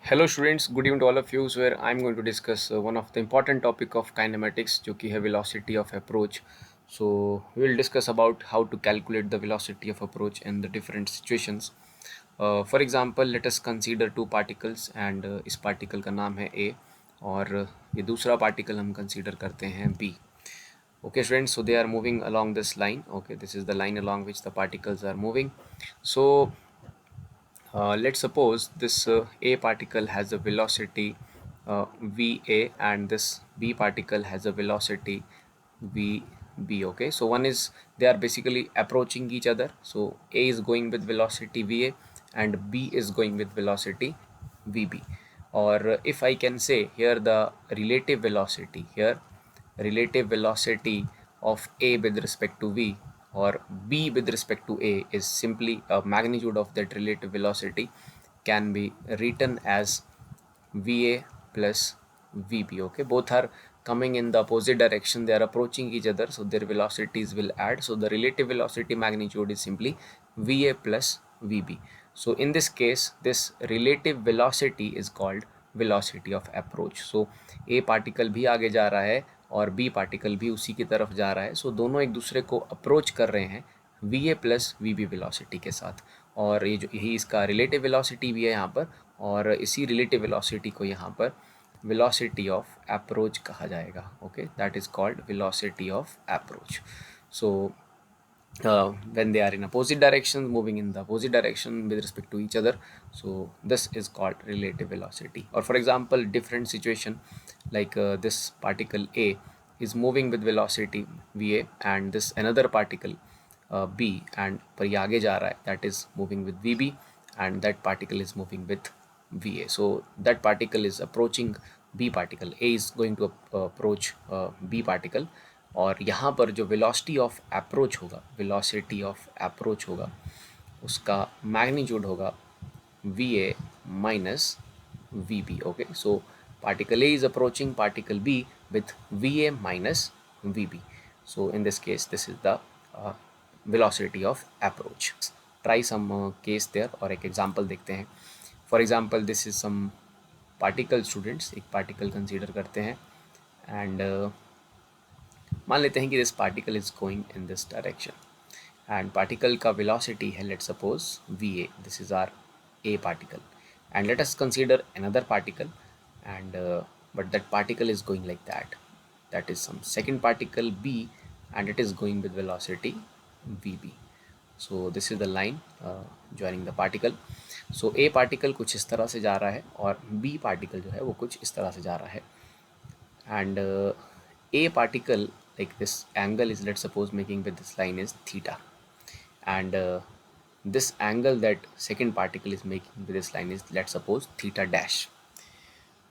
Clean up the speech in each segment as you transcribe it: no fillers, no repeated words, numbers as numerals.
Hello students, good evening to all of you. So where I'm going to discuss one of the important topic of kinematics, जो कि है velocity of approach. So we will discuss about how to calculate the velocity of approach in the different situations. For example, let us consider two particles and इस particle का नाम है A और ये दूसरा particle हम consider करते हैं B. Okay students, so they are moving along this line. Okay, this is the line along which the particles are moving. So let's suppose this A particle has a velocity VA and this B particle has a velocity VB. Okay, so one is they are basically approaching each other. So A is going with velocity VA and B is going with velocity VB. Or if I can say here the relative velocity here, relative velocity of A with respect to V or B with respect to A is simply a magnitude of that relative velocity can be written as VA plus VB. Okay, both are coming in the opposite direction, they are approaching each other, so their velocities will add, so the relative velocity magnitude is simply VA plus VB. So in this case this relative velocity is called velocity of approach. So A particle भी आगे जा रहा है और B particle भी उसी की तरफ जा रहा है, सो दोनों एक दूसरे को अप्रोच कर रहे हैं VA प्लस VB वेलोसिटी के साथ, और ये जो यही इसका रिलेटिव वेलोसिटी भी है यहाँ पर, और इसी रिलेटिव वेलोसिटी को यहाँ पर velocity of approach कहा जाएगा. Okay, that is called velocity of approach. So when they are in opposite directions, moving in the opposite direction with respect to each other, so this is called relative velocity. Or for example, different situation like this particle A is moving with velocity VA and this another particle B and पर ये आगे जा रहा है, that is moving with VB and that particle is moving with VA. So that particle is approaching B particle, A is going to approach B particle, और यहाँ पर जो velocity of approach होगा, velocity of approach होगा उसका magnitude होगा VA minus VB. Okay, so particle A is approaching particle B with VA minus VB. So in this case this is the velocity of approach. Try some case there और एक example देखते हैं. For example, this is some particle students, एक particle consider करते हैं and मान लेते हैं कि this particle is going in this direction and particle का velocity है let's suppose VA. This is our A particle and let us consider another particle and but that particle is going like that, that is some second particle B and it is going with velocity VB. So this is the line joining the particle. So A particle कुछ इस तरह से जा रहा है और B particle जो है वो कुछ इस तरह से जा रहा है and A particle like this angle is let's suppose making with this line is theta and this angle that second particle is making with this line is let's suppose theta dash.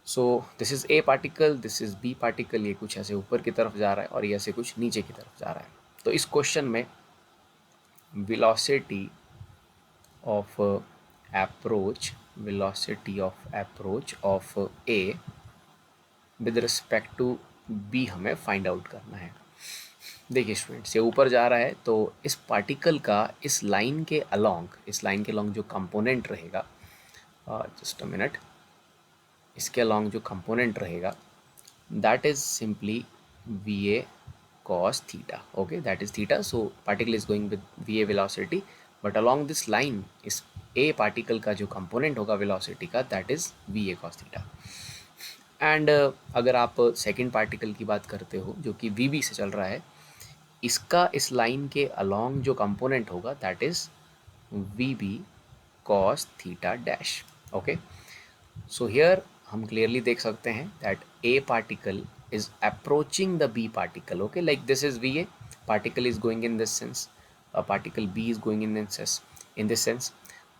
So this is A particle, this is B particle, ये कुछ ऐसे ऊपर की तरफ जा रहा है और ये ऐसे कुछ नीचे की तरफ जा रहा है. तो इस क्वेश्चन में velocity of approach, velocity of approach of A with respect to B हमें फाइंड आउट करना है. देखिए स्टूडेंट्स, ये ऊपर जा रहा है तो इस पार्टिकल का इस लाइन के अलोंग जो कंपोनेंट रहेगा, जस्ट अ मिनट, इसके अलोंग जो कंपोनेंट रहेगा that is simply VA cos theta. Okay, that is theta. So particle is going with VA velocity but along this line इस A particle का जो component होगा velocity का that is VA cos theta. and अगर आप second particle की बात करते हो जो कि VB से चल रहा है, इसका इस line के along जो component होगा that is VB cos theta dash. Okay, so here हम clearly देख सकते हैं that A particle is approaching the B particle. Okay, like this is VA, particle is going in this sense, a particle B is going in this sense.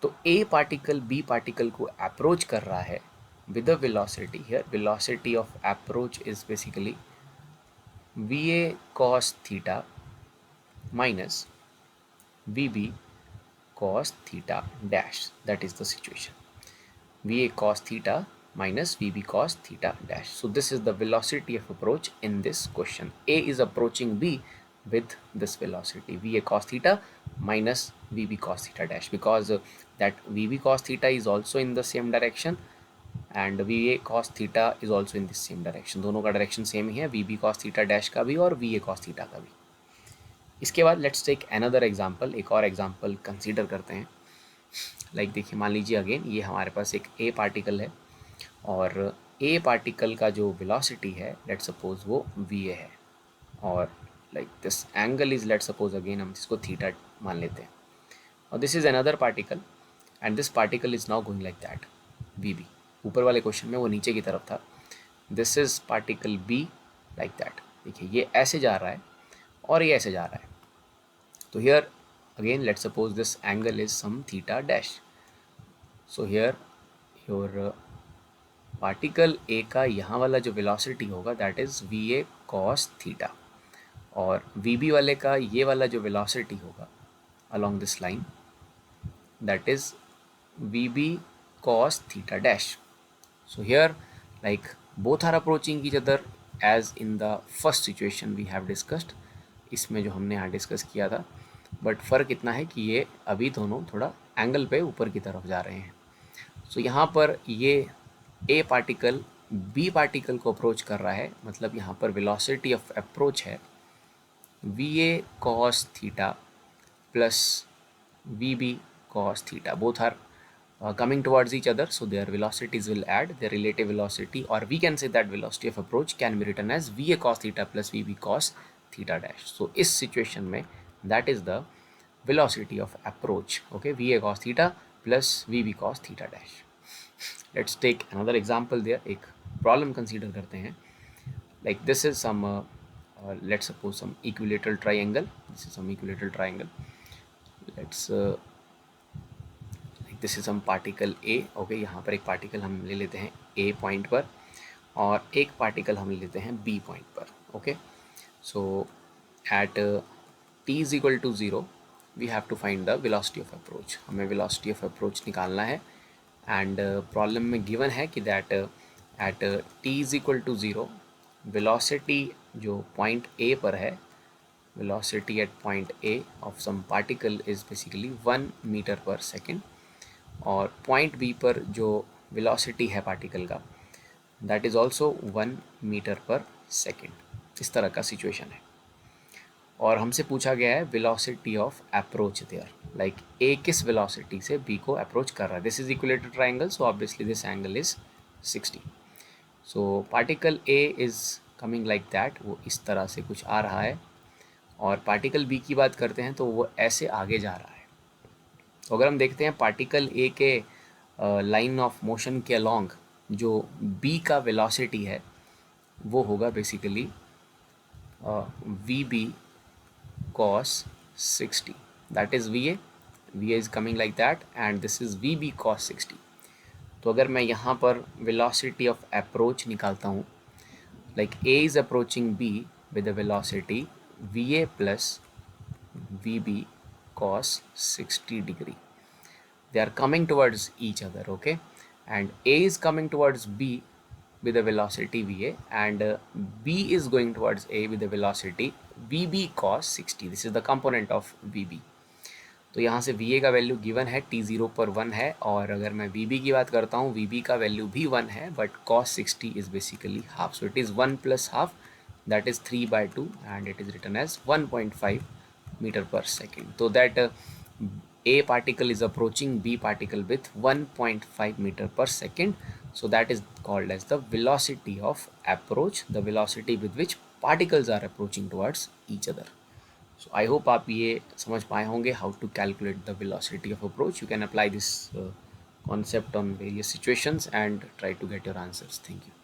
तो A particle B particle को approach कर रहा है with the velocity. Here velocity of approach is basically VA cos theta minus VB cos theta dash. That is the situation. VA cos theta minus VB cos theta dash. So this is the velocity of approach in this question. A is approaching B with this velocity VA cos theta minus VB cos theta dash, because that VB cos theta is also in the same direction and we A cos theta is also in this same direction, दोनों का direction same ही है, we B cos theta dash का भी और we A cos theta का भी। इसके बाद लेट्स टेक अनदर एग्जाम्पल, एक और एग्जाम्पल कंसीडर करते हैं। लाइक देखिए, मान लीजिए अगेन ये हमारे पास एक ए पार्टिकल है और ए पार्टिकल का जो वेलोसिटी है लेट्स सपोज वो वी ए है, और like this angle is let's suppose again हम इसको थीटा मान लेते हैं, और this is another particle and this particle is now going like that V B. ऊपर वाले क्वेश्चन में वो नीचे की तरफ था, this is particle B like that. देखिए ये ऐसे जा रहा है और ये ऐसे जा रहा है, तो here again let's suppose this angle is some theta dash. So here your particle A का यहाँ वाला जो वेलोसिटी होगा that is V A cos theta, और वी बी वाले का ये वाला जो वेलोसिटी होगा along this line that is vb cos theta dash. So here like both are approaching each other as in the first situation we have discussed, इसमें जो हमने यहाँ डिस्कस किया था, बट फ़र्क इतना है कि ये अभी दोनों थोड़ा एंगल पे ऊपर की तरफ जा रहे हैं। सो यहाँ पर ये ए पार्टिकल बी पार्टिकल को अप्रोच कर रहा है, मतलब यहाँ पर वेलोसिटी ऑफ अप्रोच है we A cos theta plus Vb cos theta. Both are coming towards each other, so their velocities will add, their relative velocity, or we can say that velocity of approach can be written as Va cos theta plus Vb cos theta dash. So इस situation में that is the velocity of approach, okay, Va cos theta plus Vb cos theta dash. Let's take another example there, एक problem consider करते हैं, like this is some let's suppose some equilateral triangle, this is some equilateral triangle, let's like this is some particle A, okay, यहाँ पर एक particle हम ले लेते हैं ए पॉइंट पर और एक पार्टिकल हम ले लेते हैं बी पॉइंट पर, okay. So at T is equal to 0 we have to find the velocity of approach, हमें वेलोसिटी ऑफ अप्रोच निकालना है, एंड प्रॉब्लम में गिवन है कि that at T is equal to 0 velocity जो पॉइंट ए पर है, velocity at point A of some particle is basically 1 meter per second, और point B पर जो velocity है particle का that is also 1 meter per second। इस तरह का situation है, और हमसे पूछा गया है velocity of approach there, like A किस velocity से B को approach कर रहा है। This is equilateral triangle, so obviously this angle is 60। So particle A is coming like that, वो इस तरह से कुछ आ रहा है, और पार्टिकल बी की बात करते हैं तो वो ऐसे आगे जा रहा है। तो अगर हम देखते हैं पार्टिकल ए के लाइन ऑफ मोशन के अलोंग जो बी का वेलोसिटी है वो होगा basically V B cos 60, that is V A is coming like that and this is V B cos 60। तो अगर मैं यहाँ पर वेलोसिटी ऑफ अप्रोच निकालता हूँ, like A is approaching be with the velocity Va plus Vb cos 60 degree. They are coming towards each other, okay, and A is coming towards B with the velocity Va, and B is going towards A with the velocity Vb cos 60. This is the component of Vb. तो यहाँ से Va का value given है t0 पर 1 है, और अगर मैं Vb की बात करता हूँ Vb का वैल्यू भी 1 है, but cos 60 is basically half, so it is 1 plus half, that is 3/2, and it is written as 1.5 meter per second. So that A particle is approaching B particle with 1.5 meter per second. So that is called as the velocity of approach, the velocity with which particles are approaching towards each other. So I hope आप ये समझ पाए होंगे how to calculate the velocity of approach. You can apply this concept on various situations and try to get your answers. Thank you.